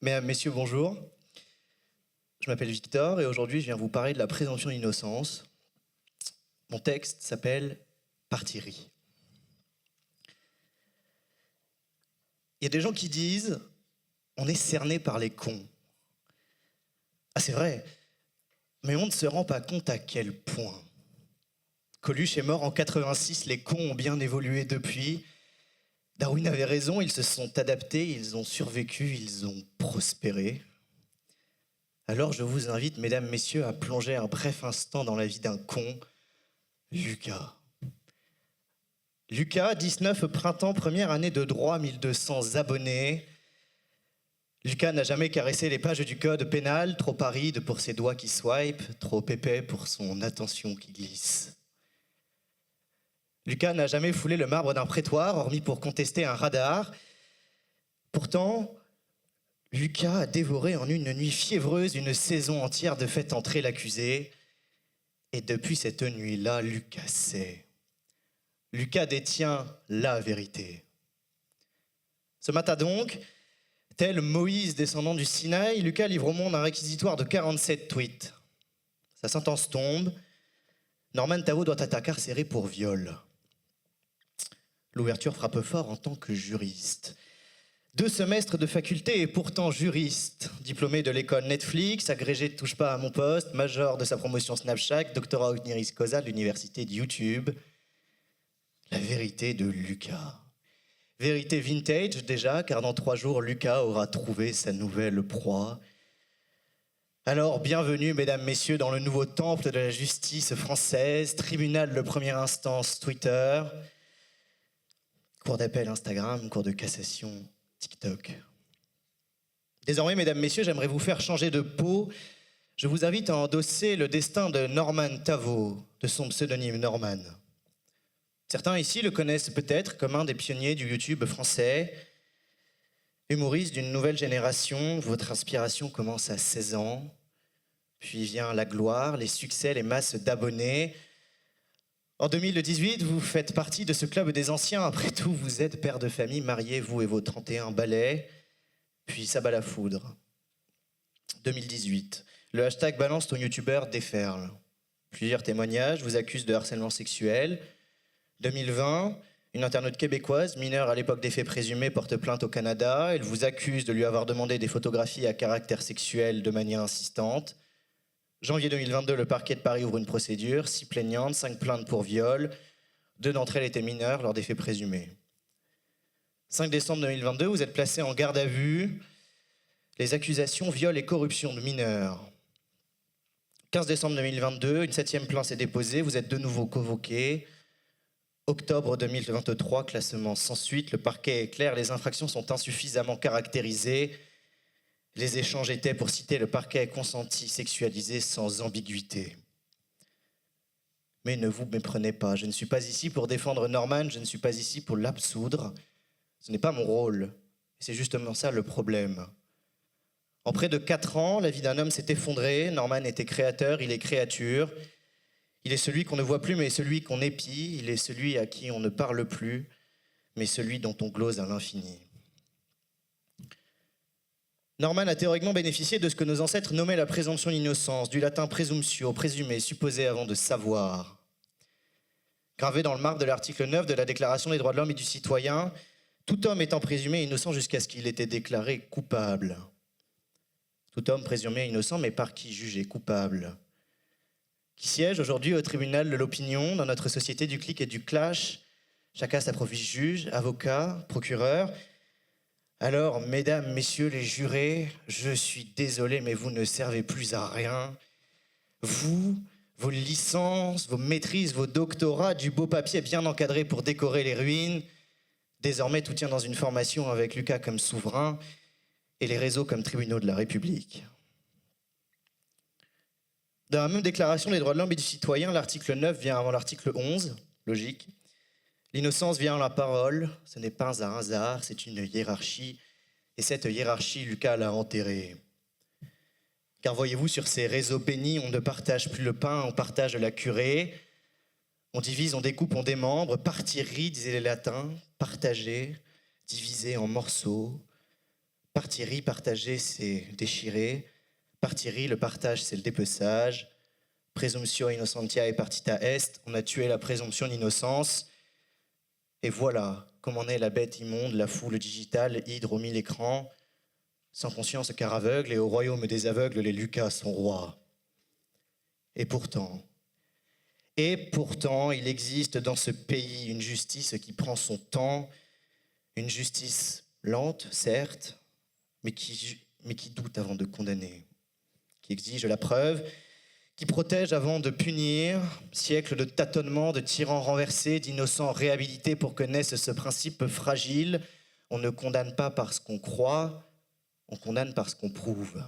Mesdames, Messieurs, bonjour. Je m'appelle Victor et aujourd'hui je viens vous parler de la présomption d'innocence. Mon texte s'appelle « Partiri ». Il y a des gens qui disent « on est cerné par les cons ». Ah c'est vrai, mais on ne se rend pas compte à quel point. Coluche est mort en 86, les cons ont bien évolué depuis. Darwin avait raison, ils se sont adaptés, ils ont survécu, ils ont prospéré. Alors je vous invite, mesdames, messieurs, à plonger un bref instant dans la vie d'un con, Lucas. Lucas, 19 printemps, première année de droit, 1200 abonnés. Lucas n'a jamais caressé les pages du code pénal, trop aride pour ses doigts qui swipe, trop épais pour son attention qui glisse. Lucas n'a jamais foulé le marbre d'un prétoire, hormis pour contester un radar. Pourtant, Lucas a dévoré en une nuit fiévreuse une saison entière de fait entrer l'accusé. Et depuis cette nuit-là, Lucas sait. Lucas détient la vérité. Ce matin donc, tel Moïse descendant du Sinaï, Lucas livre au monde un réquisitoire de 47 tweets. Sa sentence tombe. Norman Tavo doit être incarcéré pour viol. L'ouverture frappe fort en tant que juriste. 2 semestres de faculté et pourtant juriste. Diplômé de l'école Netflix, agrégé de Touche pas à mon poste, major de sa promotion Snapchat, doctorat honoris causa de l'université de YouTube. La vérité de Lucas. Vérité vintage déjà, car dans 3 jours, Lucas aura trouvé sa nouvelle proie. Alors, bienvenue, mesdames, messieurs, dans le nouveau temple de la justice française, tribunal de première instance Twitter, cour d'appel Instagram, cour de cassation TikTok. Désormais, mesdames, messieurs, j'aimerais vous faire changer de peau. Je vous invite à endosser le destin de Norman Tavo, de son pseudonyme Norman. Certains ici le connaissent peut-être comme un des pionniers du YouTube français. Humoriste d'une nouvelle génération, votre inspiration commence à 16 ans. Puis vient la gloire, les succès, les masses d'abonnés. En 2018, vous faites partie de ce club des anciens. Après tout, vous êtes père de famille, marié, vous et vos 31 balais. Puis ça bat la foudre. 2018, le hashtag balance ton youtubeur déferle. Plusieurs témoignages vous accusent de harcèlement sexuel. 2020, une internaute québécoise, mineure à l'époque des faits présumés, porte plainte au Canada. Elle vous accuse de lui avoir demandé des photographies à caractère sexuel de manière insistante. Janvier 2022, le parquet de Paris ouvre une procédure, 6 plaignantes, 5 plaintes pour viol. 2 d'entre elles étaient mineures lors des faits présumés. 5 décembre 2022, vous êtes placé en garde à vue. Les accusations viol et corruption de mineurs. 15 décembre 2022, une 7e plainte est déposée, vous êtes de nouveau convoqué. Octobre 2023, classement sans suite, le parquet est clair, les infractions sont insuffisamment caractérisées. Les échanges étaient, pour citer le parquet, consentis, sexualisés, sans ambiguïté. Mais ne vous méprenez pas, je ne suis pas ici pour défendre Norman, je ne suis pas ici pour l'absoudre. Ce n'est pas mon rôle, et c'est justement ça le problème. En près de 4 ans, la vie d'un homme s'est effondrée, Norman était créateur, il est créature. Il est celui qu'on ne voit plus, mais celui qu'on épie, il est celui à qui on ne parle plus, mais celui dont on glose à l'infini. Norman a théoriquement bénéficié de ce que nos ancêtres nommaient la présomption d'innocence, du latin presumtio, présumé, supposé avant de savoir. Gravé dans le marbre de l'article 9 de la Déclaration des droits de l'homme et du citoyen, tout homme étant présumé innocent jusqu'à ce qu'il ait été déclaré coupable. Tout homme présumé innocent, mais par qui jugé coupable. Qui siège aujourd'hui au tribunal de l'opinion dans notre société du clic et du clash. Chacun s'approprie juge, avocat, procureur. Alors, mesdames, messieurs les jurés, je suis désolé, mais vous ne servez plus à rien. Vous, vos licences, vos maîtrises, vos doctorats, du beau papier bien encadré pour décorer les ruines. Désormais, tout tient dans une formation avec Lucas comme souverain et les réseaux comme tribunaux de la République. Dans la même déclaration des droits de l'homme et du citoyen, l'article 9 vient avant l'article 11, logique. L'innocence vient à la parole, ce n'est pas un hasard, c'est une hiérarchie. Et cette hiérarchie, Lucas l'a enterrée. Car voyez-vous, sur ces réseaux bénis, on ne partage plus le pain, on partage la curée. On divise, on découpe, on démembre. Partiri, disaient les latins, partager, diviser en morceaux. Partiri, partager, c'est déchirer. Partiri, le partage, c'est le dépeçage. Présomptio innocentia et partita est. On a tué la présomption d'innocence. Et voilà comment naît la bête immonde, la foule digitale, hydre aux 1000 écrans. Sans conscience car aveugle, et au royaume des aveugles, les Lucas sont rois. Et pourtant, il existe dans ce pays une justice qui prend son temps, une justice lente, certes, mais qui doute avant de condamner, qui exige la preuve, qui protège avant de punir, siècles de tâtonnements, de tyrans renversés, d'innocents réhabilités pour que naisse ce principe fragile. On ne condamne pas parce qu'on croit, on condamne parce qu'on prouve.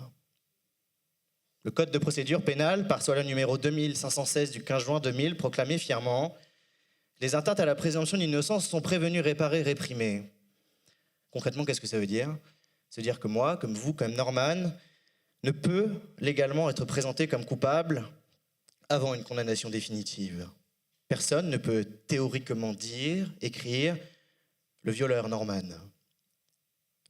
Le Code de procédure pénale, par soi la numéro 2516 du 15 juin 2000, proclamait fièrement « Les atteintes à la présomption d'innocence sont prévenues, réparées, réprimées ». Concrètement, qu'est-ce que ça veut dire ? Ça veut dire que moi, comme vous, comme Norman, ne peut légalement être présenté comme coupable avant une condamnation définitive. Personne ne peut théoriquement dire, écrire « le violeur Norman ».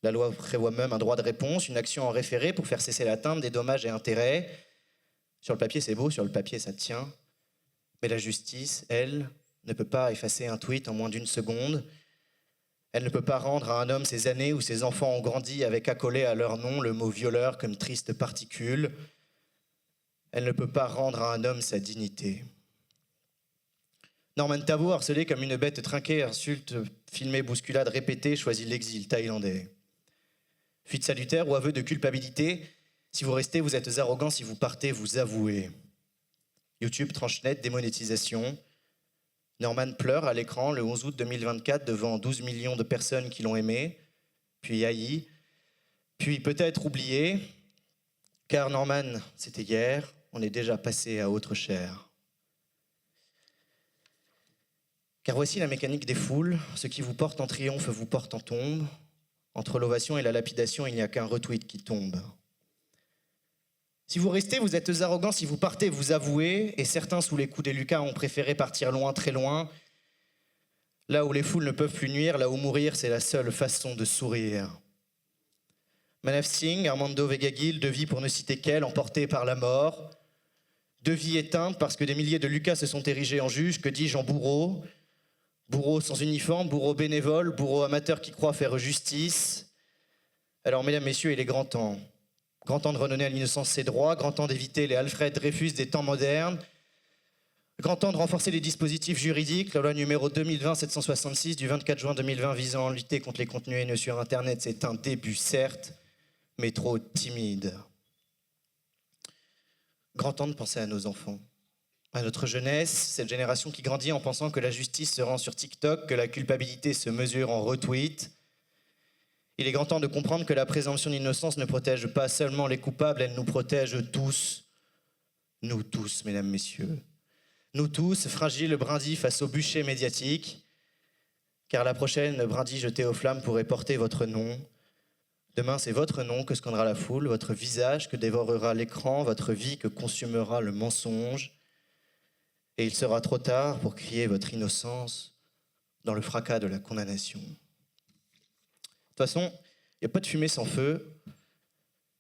La loi prévoit même un droit de réponse, une action en référé pour faire cesser l'atteinte des dommages et intérêts. Sur le papier, c'est beau, sur le papier, ça tient. Mais la justice, elle, ne peut pas effacer un tweet en moins d'une seconde. Elle ne peut pas rendre à un homme ses années où ses enfants ont grandi avec accolé à leur nom le mot violeur comme triste particule. Elle ne peut pas rendre à un homme sa dignité. Norman Tavo, harcelé comme une bête trinquée, insulte, filmée, bousculade répétée, choisit l'exil thaïlandais. Fuite salutaire ou aveu de culpabilité, si vous restez, vous êtes arrogant, si vous partez, vous avouez. YouTube tranche net, démonétisation. Norman pleure à l'écran le 11 août 2024 devant 12 millions de personnes qui l'ont aimé, puis haï, puis peut-être oublié, car Norman, c'était hier, on est déjà passé à autre chair. Car voici la mécanique des foules, ce qui vous porte en triomphe vous porte en tombe. Entre l'ovation et la lapidation, il n'y a qu'un retweet qui tombe. Si vous restez, vous êtes arrogants, si vous partez, vous avouez, et certains sous les coups des Lucas ont préféré partir loin, très loin, là où les foules ne peuvent plus nuire, là où mourir, c'est la seule façon de sourire. Manav Singh, Armando Vega-Gil, deux vies pour ne citer qu'elle, emportées par la mort, deux vies éteintes parce que des milliers de Lucas se sont érigés en juges, que dis-je, en bourreaux, bourreaux sans uniforme, bourreaux bénévoles, bourreaux amateurs qui croient faire justice. Alors, mesdames, messieurs, il est grand temps. Grand temps de redonner à l'innocence ses droits, grand temps d'éviter les Alfred Dreyfus des temps modernes, grand temps de renforcer les dispositifs juridiques. La loi numéro 2020-766 du 24 juin 2020 visant à lutter contre les contenus haineux sur Internet, c'est un début, certes, mais trop timide. Grand temps de penser à nos enfants, à notre jeunesse, cette génération qui grandit en pensant que la justice se rend sur TikTok, que la culpabilité se mesure en retweet. Il est grand temps de comprendre que la présomption d'innocence ne protège pas seulement les coupables, elle nous protège tous. Nous tous, mesdames, messieurs. Nous tous, fragiles brindilles face au bûcher médiatique, car la prochaine brindille jetée aux flammes pourrait porter votre nom. Demain, c'est votre nom que scandera la foule, votre visage que dévorera l'écran, votre vie que consumera le mensonge. Et il sera trop tard pour crier votre innocence dans le fracas de la condamnation. De toute façon, il n'y a pas de fumée sans feu,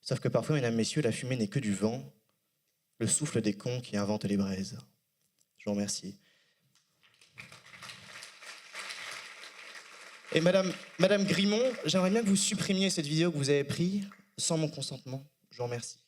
sauf que parfois, mesdames, messieurs, la fumée n'est que du vent, le souffle des cons qui inventent les braises. Je vous remercie. Et Madame Grimont, j'aimerais bien que vous supprimiez cette vidéo que vous avez prise sans mon consentement. Je vous remercie.